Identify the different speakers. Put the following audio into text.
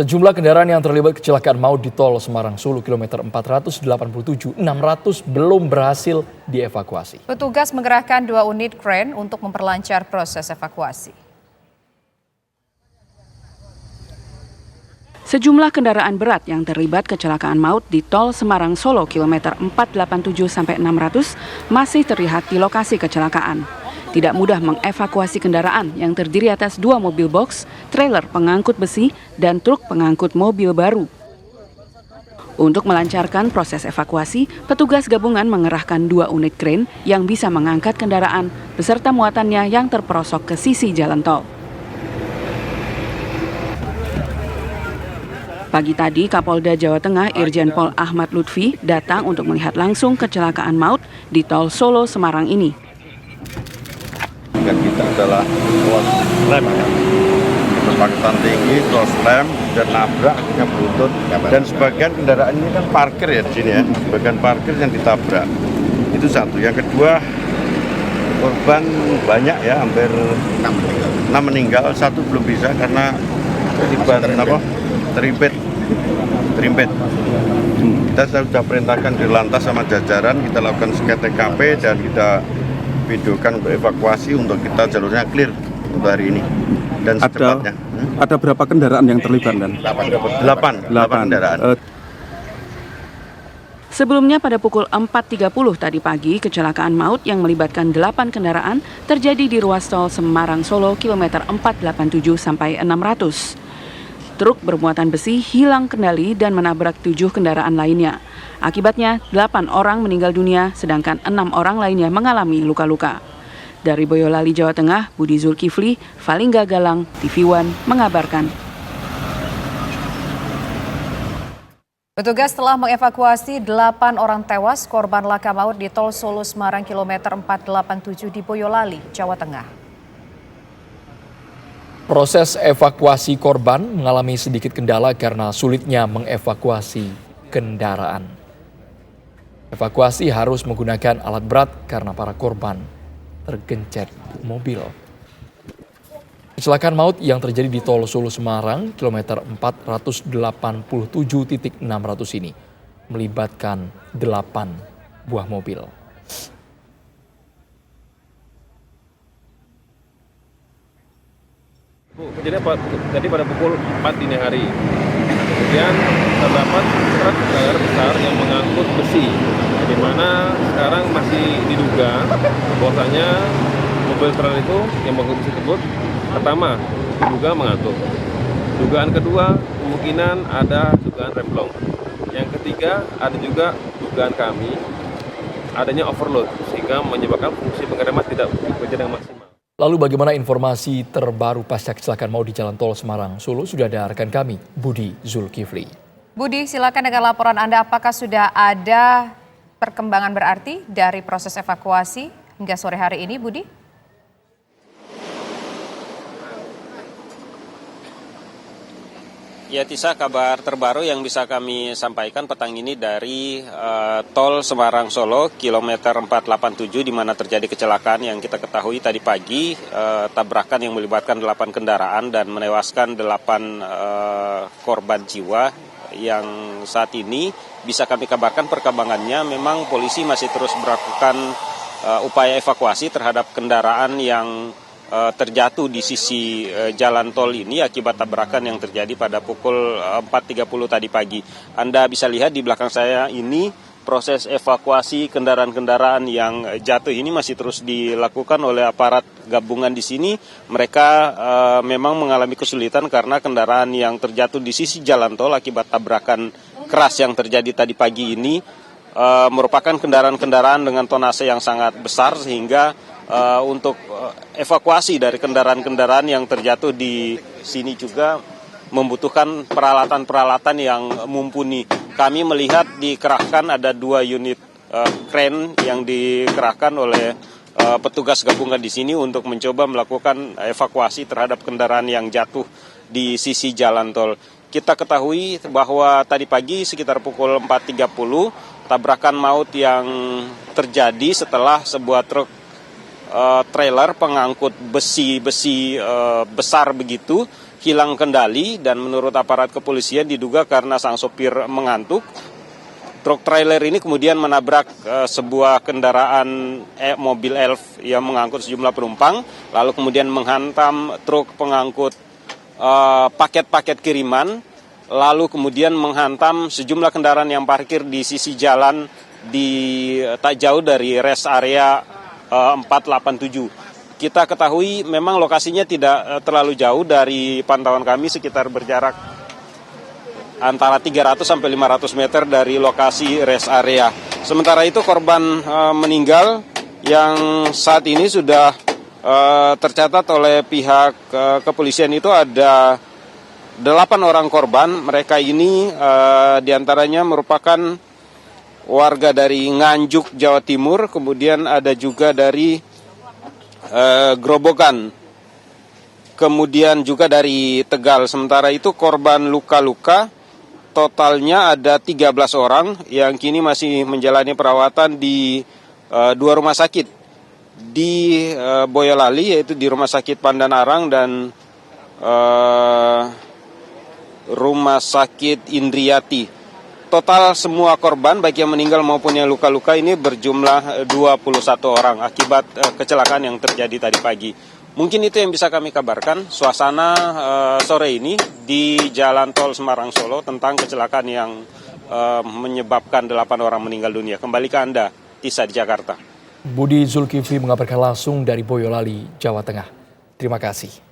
Speaker 1: Sejumlah kendaraan yang terlibat kecelakaan maut di tol Semarang Solo kilometer 487 600 belum berhasil dievakuasi.
Speaker 2: Petugas mengerahkan 2 unit kren untuk memperlancar proses evakuasi.
Speaker 3: Sejumlah kendaraan berat yang terlibat kecelakaan maut di tol Semarang Solo kilometer 487 sampai 600 masih terlihat di lokasi kecelakaan. Tidak mudah mengevakuasi kendaraan yang terdiri atas 2 mobil box, trailer pengangkut besi, dan truk pengangkut mobil baru. Untuk melancarkan proses evakuasi, petugas gabungan mengerahkan 2 unit kren yang bisa mengangkat kendaraan beserta muatannya yang terperosok ke sisi jalan tol. Pagi tadi, Kapolda Jawa Tengah Irjen Pol Ahmad Lutfi datang untuk melihat langsung kecelakaan maut di tol Solo Semarang ini.
Speaker 4: Yang kita adalah close slam, kecepatan tinggi, close slam, dan nabrak akhirnya beruntun. Dan sebagian kendaraan ini kan parkir ya di sini ya, sebagian parkir yang ditabrak. Itu satu. Yang kedua, korban banyak ya, hampir 6 meninggal, 1 belum bisa karena terimpit. Kita sudah perintahkan di lantas sama jajaran, kita lakukan scan TKP dan kita videokan untuk evakuasi untuk kita jalurnya clear untuk hari ini dan secepatnya.
Speaker 5: Ada berapa kendaraan yang terlibat dan?
Speaker 4: 8 kendaraan.
Speaker 3: Sebelumnya pada pukul 4.30 tadi pagi, kecelakaan maut yang melibatkan 8 kendaraan terjadi di ruas tol Semarang Solo kilometer 487 sampai 600. Truk bermuatan besi hilang kendali dan menabrak 7 kendaraan lainnya. Akibatnya 8 orang meninggal dunia, sedangkan 6 orang lainnya mengalami luka-luka. Dari Boyolali, Jawa Tengah, Budi Zulkifli, Valingga Galang, TV One mengabarkan.
Speaker 2: Petugas telah mengevakuasi 8 orang tewas korban laka maut di tol Solo Semarang kilometer 487 di Boyolali, Jawa Tengah.
Speaker 1: Proses evakuasi korban mengalami sedikit kendala karena sulitnya mengevakuasi kendaraan. Evakuasi harus menggunakan alat berat karena para korban tergencet mobil. Kecelakaan maut yang terjadi di tol Solo Semarang kilometer 487.600 ini melibatkan 8 buah mobil.
Speaker 6: Kejadian tadi pada pukul 4 dini hari. Kemudian terdapat truk trailer besar yang mengangkut besi, di mana sekarang masih diduga bahwasanya mobil trailer itu yang mengangkut besi tersebut pertama diduga mengantuk. Dugaan kedua kemungkinan ada dugaan remblong. Yang ketiga ada juga dugaan kami adanya overload sehingga menyebabkan fungsi pengereman tidak bekerja dengan maksimal.
Speaker 1: Lalu bagaimana informasi terbaru pasca kecelakaan maut di Jalan Tol Semarang Solo? Sudah ada rekan kami, Budi Zulkifli.
Speaker 2: Budi, silakan dengan laporan Anda, apakah sudah ada perkembangan berarti dari proses evakuasi hingga sore hari ini, Budi?
Speaker 7: Ya Tisa, kabar terbaru yang bisa kami sampaikan petang ini dari tol Semarang Solo kilometer 487 di mana terjadi kecelakaan yang kita ketahui tadi pagi, tabrakan yang melibatkan 8 kendaraan dan menewaskan 8 korban jiwa yang saat ini bisa kami kabarkan perkembangannya memang polisi masih terus melakukan upaya evakuasi terhadap kendaraan yang terjatuh di sisi jalan tol ini akibat tabrakan yang terjadi pada pukul 4.30 tadi pagi. Anda bisa lihat di belakang saya ini proses evakuasi kendaraan-kendaraan yang jatuh ini masih terus dilakukan oleh aparat gabungan di sini. Mereka memang mengalami kesulitan karena kendaraan yang terjatuh di sisi jalan tol akibat tabrakan keras yang terjadi tadi pagi ini merupakan kendaraan-kendaraan dengan tonase yang sangat besar sehingga untuk evakuasi dari kendaraan-kendaraan yang terjatuh di sini juga membutuhkan peralatan-peralatan yang mumpuni. Kami melihat dikerahkan ada 2 unit kren yang dikerahkan oleh petugas gabungan di sini untuk mencoba melakukan evakuasi terhadap kendaraan yang jatuh di sisi jalan tol. Kita ketahui bahwa tadi pagi sekitar pukul 4.30 tabrakan maut yang terjadi setelah sebuah truk trailer pengangkut besi besar begitu hilang kendali dan menurut aparat kepolisian diduga karena sang sopir mengantuk. Truk trailer ini kemudian menabrak sebuah kendaraan mobil elf yang mengangkut sejumlah penumpang, lalu kemudian menghantam truk pengangkut paket-paket kiriman, lalu kemudian menghantam sejumlah kendaraan yang parkir di sisi jalan di tak jauh dari rest area 487. Kita ketahui memang lokasinya tidak terlalu jauh dari pantauan kami, sekitar berjarak antara 300 sampai 500 meter dari lokasi rest area. Sementara itu korban meninggal yang saat ini sudah tercatat oleh pihak kepolisian itu ada 8 orang korban. Mereka ini diantaranya merupakan warga dari Nganjuk, Jawa Timur, kemudian ada juga dari Grobogan, kemudian juga dari Tegal. Sementara itu korban luka-luka totalnya ada 13 orang yang kini masih menjalani perawatan di 2 rumah sakit di Boyolali, yaitu di Rumah Sakit Pandanarang dan Rumah Sakit Indriati. Total semua korban baik yang meninggal maupun yang luka-luka ini berjumlah 21 orang akibat kecelakaan yang terjadi tadi pagi. Mungkin itu yang bisa kami kabarkan, suasana sore ini di Jalan Tol Semarang Solo tentang kecelakaan yang menyebabkan 8 orang meninggal dunia. Kembali ke Anda, Tisa di Jakarta.
Speaker 1: Budi Zulkifli mengabarkan langsung dari Boyolali, Jawa Tengah. Terima kasih.